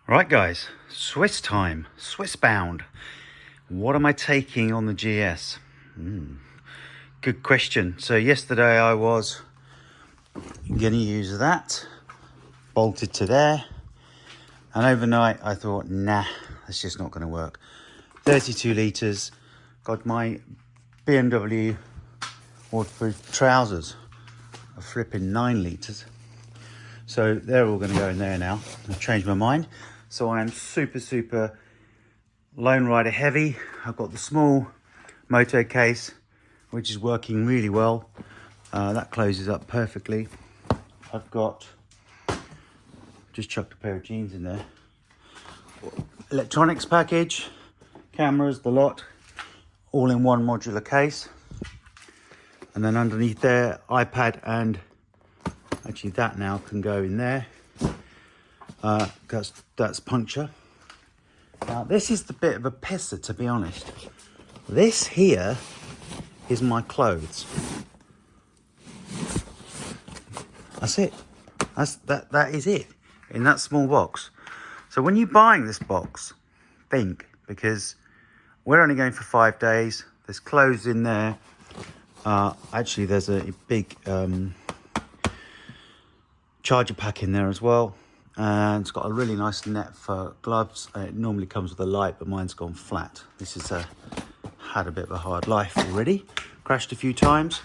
Right guys, Swiss time, Swiss bound. What am I taking on the GS? Good question. So yesterday I was gonna use that, bolted to there, and overnight I thought, nah, that's just not gonna work. 32 litres, got my BMW waterproof trousers, a flipping 9 litres. So they're all gonna go in there now. I've changed my mind. So I am super Lone Rider heavy. I've got the small moto case, which is working really well. That closes up perfectly. I've got, just chucked a pair of jeans in there. Electronics package, cameras, the lot, all in one modular case. And then underneath there, iPad, and actually that now can go in there. That's puncture. Now this is the bit of a pisser, to be honest. This here is my clothes. That's it. That is it in that small box. So when you're buying this box, think, because we're only going for 5 days. There's clothes in there. Actually, there's a big charger pack in there as well. And it's got a really nice net for gloves. It normally comes with a light, but mine's gone flat. This is had a bit of a hard life already. Crashed a few times.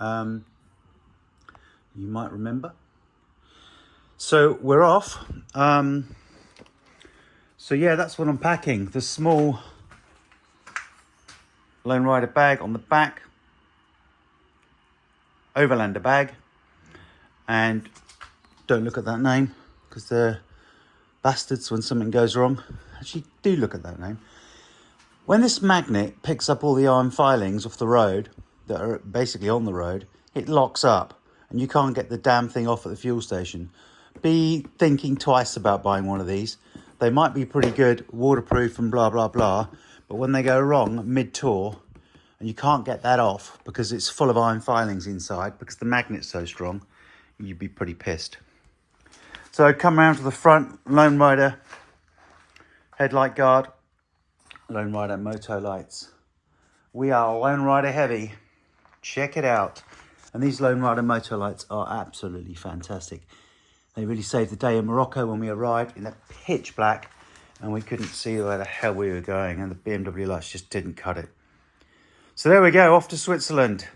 You might remember. So we're off. So yeah, that's what I'm packing. The small Lone Rider bag on the back. Overlander bag. And don't look at that name, because they're bastards when something goes wrong. Actually, do look at that name. When this magnet picks up all the iron filings off the road that are basically on the road, it locks up and you can't get the damn thing off at the fuel station. Be thinking twice about buying one of these. They might be pretty good, waterproof and blah, blah, blah. But when they go wrong mid-tour and you can't get that off because it's full of iron filings inside because the magnet's so strong, you'd be pretty pissed. So come around to the front, Lone Rider headlight guard, Lone Rider moto lights. We are Lone Rider heavy. Check it out. And these Lone Rider moto lights are absolutely fantastic. They really saved the day in Morocco when we arrived in the pitch black and we couldn't see where the hell we were going, and the BMW lights just didn't cut it. So there we go, off to Switzerland.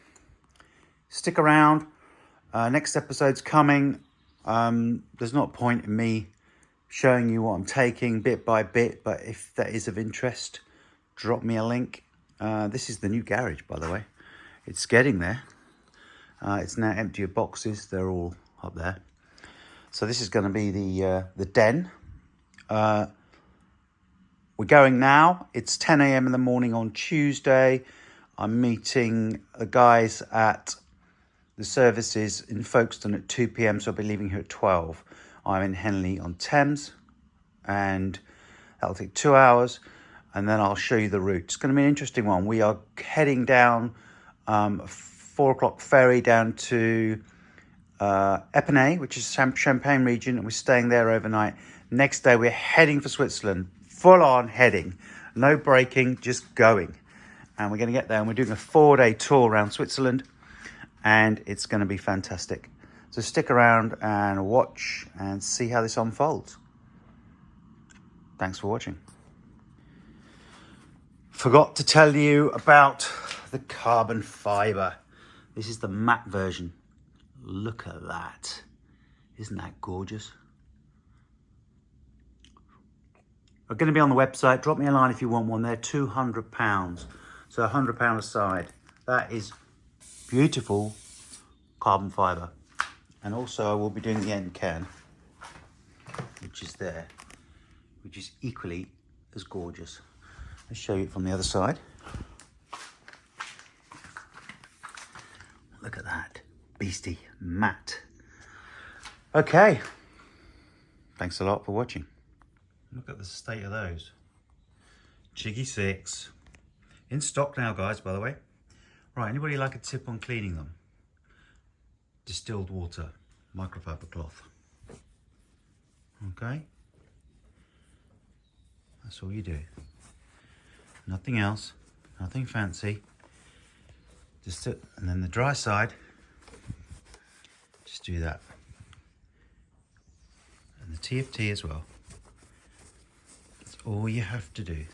Stick around. Next episode's coming. There's not a point in me showing you what I'm taking bit by bit, but if that is of interest, drop me a link. This is the new garage, by the way. It's getting there. It's now empty of boxes. They're all up there. So this is going to be the den. We're going now. It's 10 a.m. in the morning on Tuesday. I'm meeting the guys at the services in Folkestone at 2 p.m, so I'll be leaving here at 12. I'm in Henley on Thames, and that'll take 2 hours, and then I'll show you the route. It's going to be an interesting one. We are heading down a 4 o'clock ferry down to Epinay, which is Champagne region, and we're staying there overnight. Next day, we're heading for Switzerland, full on heading. No braking, just going. And we're going to get there, and we're doing a 4-day tour around Switzerland. And it's going to be fantastic. So stick around and watch and see how this unfolds. Thanks for watching. Forgot to tell you about the carbon fiber. This is the matte version. Look at that. Isn't that gorgeous? I'm going to be on the website. Drop me a line if you want one. They're £200. So £100 a side. That is beautiful carbon fiber. And also I will be doing the end can, which is there, which is equally as gorgeous. Let's show you it from the other side. Look at that beastie matte. Okay, thanks a lot for watching. Look at the state of those. Chiggy 6 in stock now, guys, by the way. Right, anybody like a tip on cleaning them? Distilled water, microfiber cloth. Okay. That's all you do. Nothing else, nothing fancy. And then the dry side, just do that. And the TFT as well. That's all you have to do.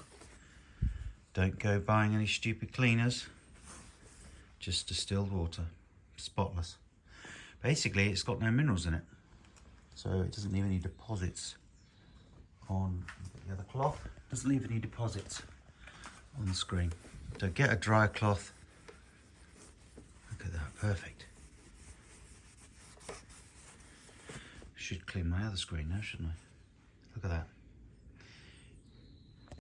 Don't go buying any stupid cleaners. Just distilled water, spotless. Basically, it's got no minerals in it, so it doesn't leave any deposits on the other cloth. It doesn't leave any deposits on the screen. So get a dry cloth. Look at that, perfect. Should clean my other screen now, shouldn't I? Look at that.